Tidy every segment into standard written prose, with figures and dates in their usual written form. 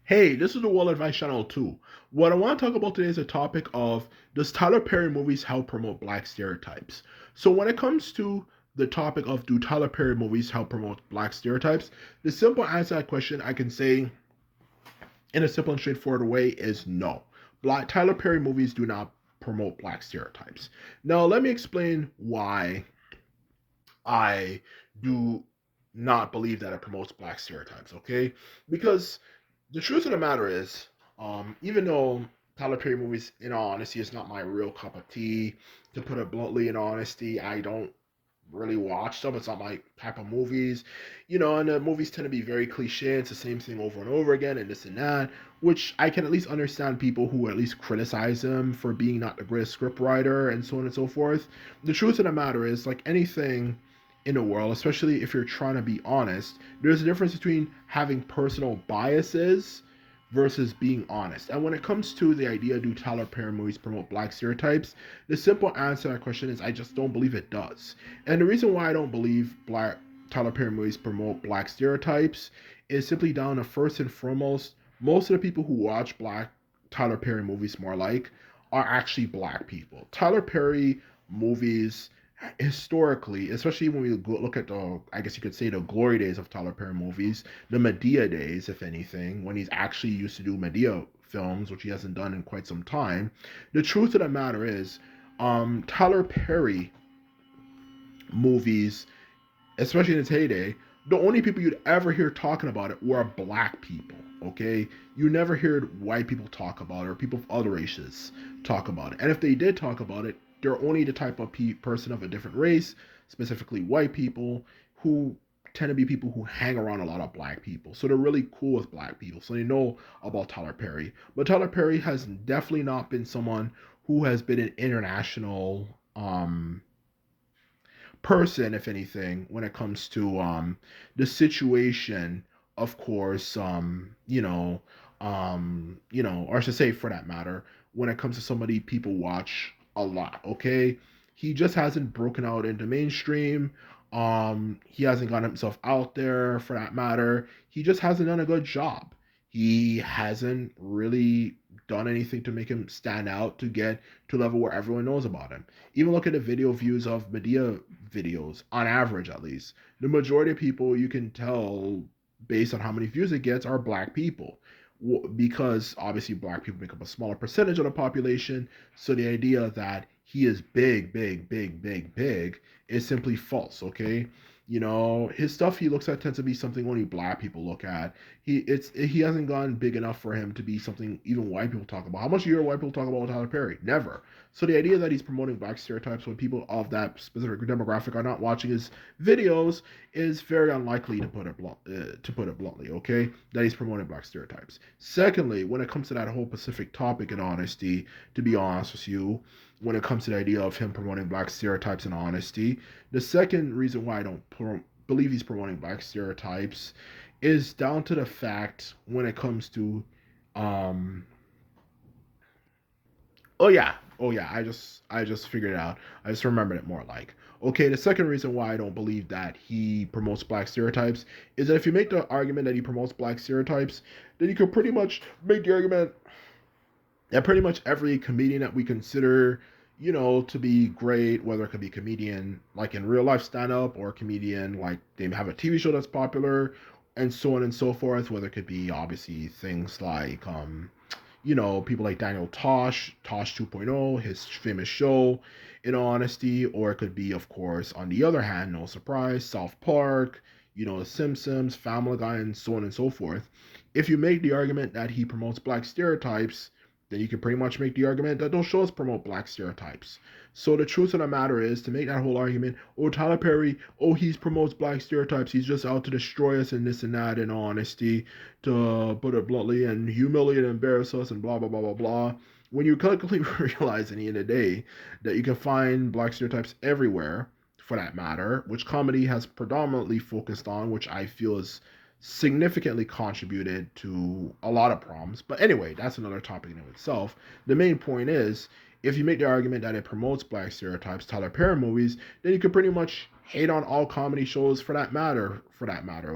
Hey, this is the World Advice Channel too. What I want to talk about today is a topic of does Tyler Perry movies help promote black stereotypes? So when it comes to the topic of do Tyler Perry movies help promote black stereotypes, the simple answer to that question I can say in a simple and straightforward way is no. Tyler Perry movies do not promote black stereotypes. Now let me explain why I do not believe that it promotes black stereotypes, okay? Because the truth of the matter is, even though Tyler Perry movies, in all honesty, is not my real cup of tea, to put it bluntly, in all honesty, I don't really watch them. It's not my type of movies, and the movies tend to be very cliche. It's the same thing over and over again, and this and that, which I can at least understand people who at least criticize them for being not the greatest script writer and so on and so forth. The truth of the matter is, like anything in the world, especially if you're trying to be honest, there's a difference between having personal biases versus being honest. And when it comes to the idea, do Tyler Perry movies promote black stereotypes? The simple answer to that question is I just don't believe it does. And the reason why I don't believe black Tyler Perry movies promote black stereotypes is simply down to first and foremost, most of the people who watch black Tyler Perry movies more like are actually black people. Tyler Perry movies historically, especially when we look at the, I guess you could say the glory days of Tyler Perry movies, the Medea days, if anything, when he's actually used to do Medea films, which he hasn't done in quite some time. The truth of the matter is, Tyler Perry movies, especially in its heyday, the only people you'd ever hear talking about it were black people. Okay, you never heard white people talk about it or people of other races talk about it. And if they did talk about it, they're only the type of person of a different race, specifically white people, who tend to be people who hang around a lot of black people. So they're really cool with black people. So they know about Tyler Perry. But Tyler Perry has definitely not been someone who has been an international person, if anything, when it comes to the situation, of course, or I should say for that matter, when it comes to somebody people watch a lot, okay? He just hasn't broken out into mainstream. He hasn't got himself out there for that matter. He just hasn't done a good job. He hasn't really done anything to make him stand out to get to a level where everyone knows about him. Even look at the video views of Medea videos, on average at least. The majority of people you can tell based on how many views it gets are black people. Because obviously black people make up a smaller percentage of the population, so the idea that he is big, big, big, big, big is simply false, okay? His stuff he looks at tends to be something only black people look at. He hasn't gone big enough for him to be something even white people talk about. How much do you hear white people talk about Tyler Perry? Never. So the idea that he's promoting black stereotypes when people of that specific demographic are not watching his videos is very unlikely to put it bluntly. Okay, that he's promoting black stereotypes. Secondly, when it comes to that whole Pacific topic in honesty, to be honest with you, when it comes to the idea of him promoting black stereotypes and honesty, the second reason why I don't believe he's promoting black stereotypes is down to the fact when it comes to um oh yeah. Oh yeah. I just figured it out. I just remembered it more like. Okay, the second reason why I don't believe that he promotes black stereotypes is that if you make the argument that he promotes black stereotypes, then you could pretty much make the argument that pretty much every comedian that we consider, to be great, whether it could be comedian like in real life stand up or comedian like they have a TV show that's popular and so on and so forth, whether it could be obviously things like people like Daniel Tosh 2.0, his famous show, in all honesty, or it could be, of course, on the other hand, no surprise, South Park, The Simpsons, Family Guy, and so on and so forth. If you make the argument that he promotes black stereotypes, then you can pretty much make the argument that those shows promote black stereotypes. So the truth of the matter is, to make that whole argument, oh, Tyler Perry, oh, he promotes black stereotypes, he's just out to destroy us and this and that, in all honesty, to put it bluntly, and humiliate and embarrass us and blah, blah, blah, blah, blah. When you quickly realize at the end of the day that you can find black stereotypes everywhere, for that matter, which comedy has predominantly focused on, which I feel is significantly contributed to a lot of problems. But anyway, that's another topic in itself. The main point is, if you make the argument that it promotes black stereotypes, Tyler Perry movies, then you could pretty much hate on all comedy shows for that matter,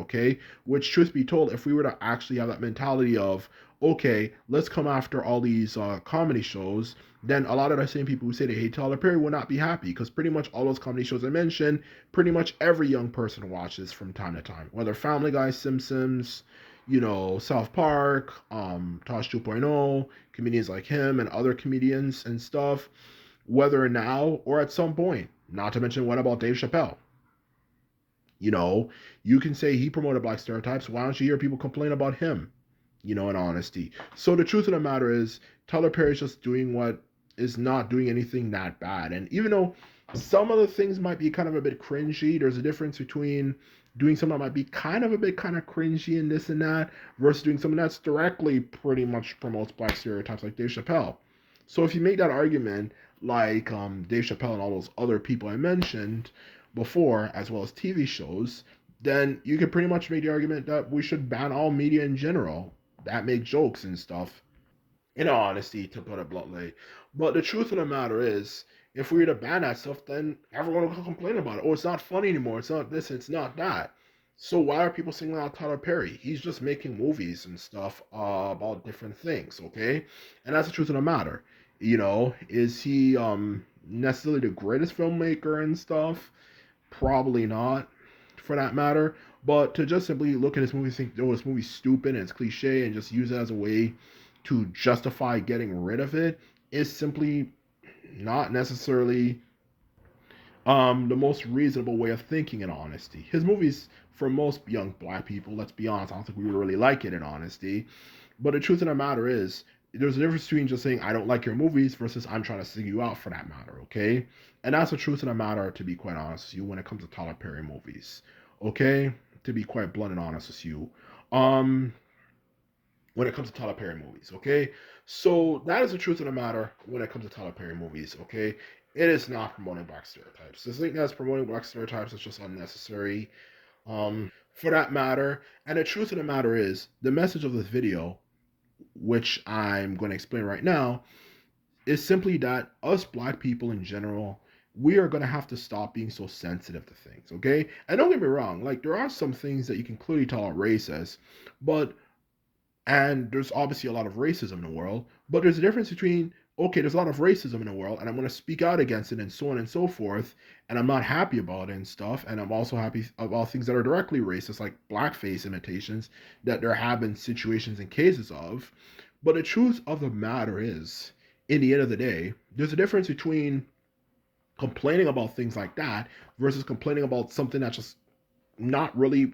okay? Which, truth be told, if we were to actually have that mentality of, okay, let's come after all these comedy shows, then a lot of the same people who say they hate Tyler Perry will not be happy, because pretty much all those comedy shows I mentioned, pretty much every young person watches from time to time, whether Family Guy, Simpsons, South Park, Tosh 2.0, comedians like him and other comedians and stuff, whether now or at some point. Not to mention, what about Dave Chappelle? You know, you can say he promoted black stereotypes. Why don't you hear people complain about him? In honesty. So the truth of the matter is, Tyler Perry's just doing what is not doing anything that bad. And even though some of the things might be kind of a bit cringy, there's a difference between doing something that might be kind of a bit kind of cringy and this and that versus doing something that's directly pretty much promotes black stereotypes like Dave Chappelle. So if you make that argument, like Dave Chappelle and all those other people I mentioned before, as well as TV shows, then you could pretty much make the argument that we should ban all media in general that make jokes and stuff. In all honesty, to put it bluntly. But the truth of the matter is, if we were to ban that stuff, then everyone will complain about it. Oh, it's not funny anymore. It's not this. It's not that. So why are people singling out Tyler Perry? He's just making movies and stuff about different things, okay? And that's the truth of the matter. Is he necessarily the greatest filmmaker and stuff? Probably not, for that matter. But to just simply look at his movie and think, oh, this movie's stupid and it's cliche, and just use it as a way to justify getting rid of it is simply not necessarily the most reasonable way of thinking, in honesty. His movies, for most young black people, let's be honest, I don't think we would really like it, in honesty. But the truth of the matter is, there's a difference between just saying I don't like your movies versus I'm trying to sing you out, for that matter, okay? And that's the truth of the matter, to be quite honest with you, when it comes to Tyler Perry movies, okay? To be quite blunt and honest with you. Um, when it comes to Tyler Perry movies, okay? So that is the truth of the matter when it comes to Tyler Perry movies, okay? It is not promoting black stereotypes. This thing that's promoting black stereotypes is just unnecessary, for that matter. And the truth of the matter is, the message of this video, which I'm going to explain right now, is simply that us black people in general, we are going to have to stop being so sensitive to things, okay? And don't get me wrong, like, there are some things that you can clearly tell are racist, but and there's obviously a lot of racism in the world, but there's a difference between, okay, there's a lot of racism in the world, and I'm going to speak out against it, and so on and so forth, and I'm not happy about it and stuff, and I'm also happy about things that are directly racist, like blackface imitations, that there have been situations and cases of. But the truth of the matter is, in the end of the day, there's a difference between complaining about things like that versus complaining about something that's just not really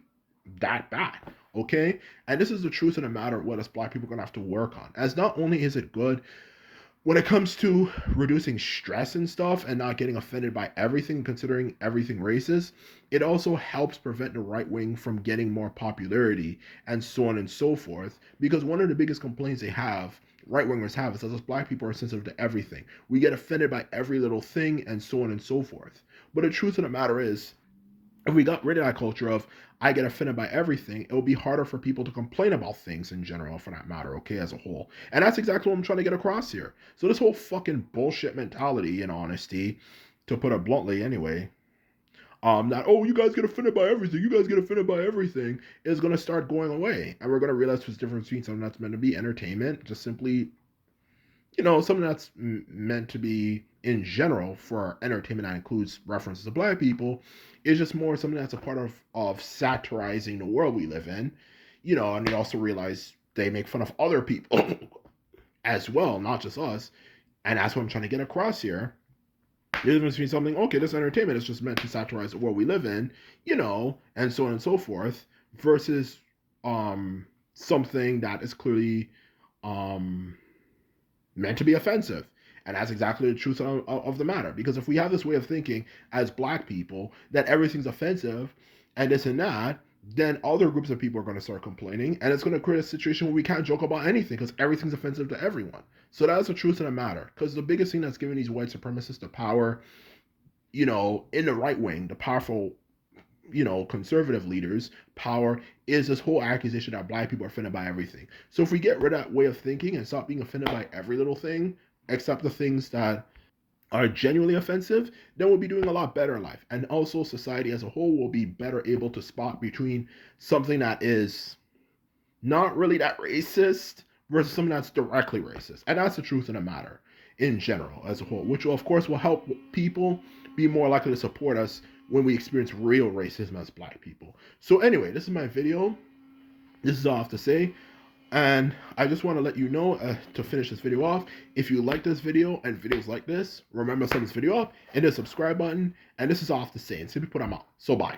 that bad. Okay? And this is the truth of the matter, what us black people are gonna have to work on. As not only is it good when it comes to reducing stress and stuff and not getting offended by everything, considering everything racist, it also helps prevent the right wing from getting more popularity and so on and so forth. Because one of the biggest complaints right wingers have, is that us black people are sensitive to everything. We get offended by every little thing and so on and so forth. But the truth of the matter is, if we got rid of that culture of I get offended by everything, it will be harder for people to complain about things in general, for that matter, okay, as a whole. And that's exactly what I'm trying to get across here. So this whole fucking bullshit mentality, in honesty, to put it bluntly anyway, that, oh, you guys get offended by everything, you guys get offended by everything, is going to start going away. And we're going to realize what's the difference between something that's meant to be entertainment, just simply, something that's meant to be in general for entertainment that includes references to black people, is just more something that's a part of satirizing the world we live in, and you also realize they make fun of other people as well, not just us. And that's what I'm trying to get across here. The difference between something, okay, this entertainment is just meant to satirize the world we live in, and so on and so forth, versus something that is clearly um meant to be offensive. And that's exactly the truth of the matter. Because if we have this way of thinking as black people that everything's offensive and this and that, then other groups of people are going to start complaining, and it's going to create a situation where we can't joke about anything because everything's offensive to everyone. So that's the truth of the matter. Because the biggest thing that's giving these white supremacists the power, in the right wing, the powerful, conservative leaders, power, is this whole accusation that black people are offended by everything. So if we get rid of that way of thinking and stop being offended by every little thing, except the things that are genuinely offensive, then we'll be doing a lot better in life. And also, society as a whole will be better able to spot between something that is not really that racist versus something that's directly racist. And that's the truth of the matter in general as a whole, which will, of course, will help people be more likely to support us when we experience real racism as black people. So anyway, this is my video. This is all I have to say. And I just want to let you know, to finish this video off, if you like this video and videos like this, remember to send this video up and the subscribe button. And this is all I have to say. And simply put, I'm out. So bye.